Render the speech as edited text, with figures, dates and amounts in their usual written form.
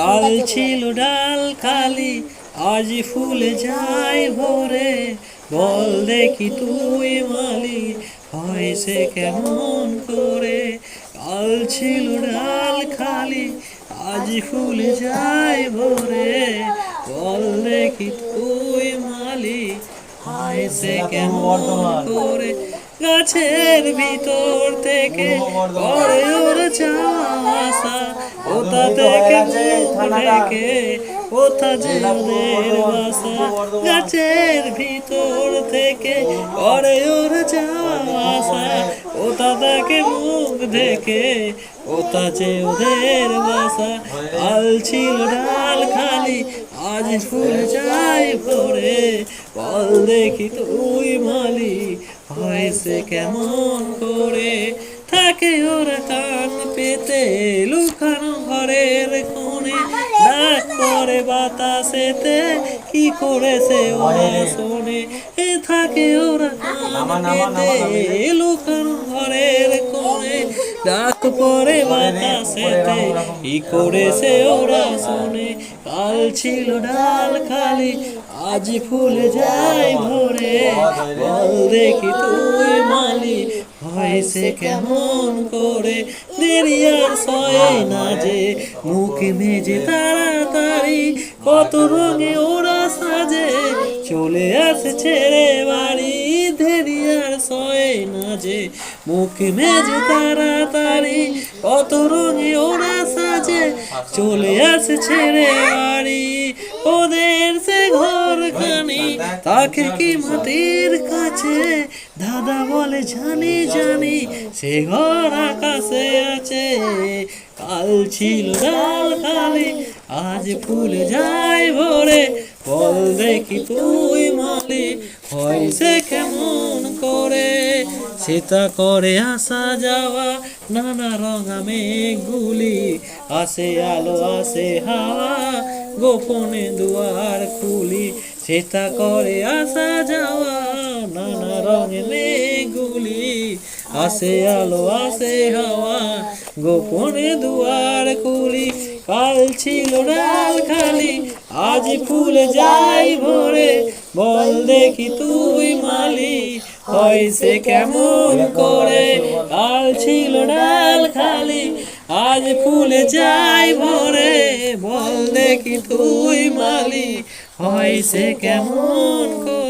কাল ছিল ডাল খালি আজ ফুলে যায় ভরে, বল দেখি তুই মালি হয় সে কেমন করে। কাল ছিল ডাল খালি আজ ফুলে যায় ভরে, বল দেখি তুই মালি হয় সে কেমন করে। গাছের ভিতর থেকে করে ওর চাষা, কোথা থেকে মুখ ঢেকে কোথা যে ওদের বাসা। গাছের ভিতর থেকে করে ওর চাষা, কোথা থেকে মুখ ঢেকে কোথা যে ওদের বাসা। কাল ছিল ডাল খালি আজ ফুল যায় ভরে, বল দেখি তুই মালি হয় সে কেমন করে। থাকে ওরা কান পেতে লুকানো ঘরের কোণে, ডাক করে বাতাসেতে কি করেছে ওরা শোনে। থাকে ওরা কান পেতে লুকানো ঘরের কোণে, ডাক পরে বাতাসেতে কি করেছে ওরা শোনে। কাল ছিল ডাল খালি আজ ফুলে যায় ভরে, বল দেখি তুই মালি হয় সে কেমন করে। দেরি আর সয়ে না যে মুখ মেজে তাড়াতাড়ি, কত রঙে ওরা সাজে চলে আসে ছেড়ে বাড়ি। দেরি আর সয়ে না যে মুখ মেজে তাড়াতাড়ি, কত রঙে ওরা সাজে চলে আসে ছেড়ে বাড়ি। ওদের সে ঘর খানি তাকে কি মাটির কাছে, দাদা বলে জানি জানি সে ঘর আকাশে আছে। কাল ছিল ডাল খালি আজ ফুলে যায় ভরে, বল দেখি তুই মালি হয় সে কেমন করে। সেটা করে আসা যাওয়া নানা রঙা মেঘগুলি, আসে আলো আসে হাওয়া গোপনে দুয়ার খুলি। সেটা করে আসা যাওয়া নানা রঙের মেঘগুলি, আসে আলো আসে হাওয়া গোপনে দুয়ার খুলি। কাল ছিল ডাল খালি আজ ফুলে যায় ভরে, বল দেখি তুই মালি হয় সে কেমন করে। কাল ছিল ডাল খালি আজ ফুলে যায় ভরে, বল দেখি তুই মালি হয় সে কেমন করে।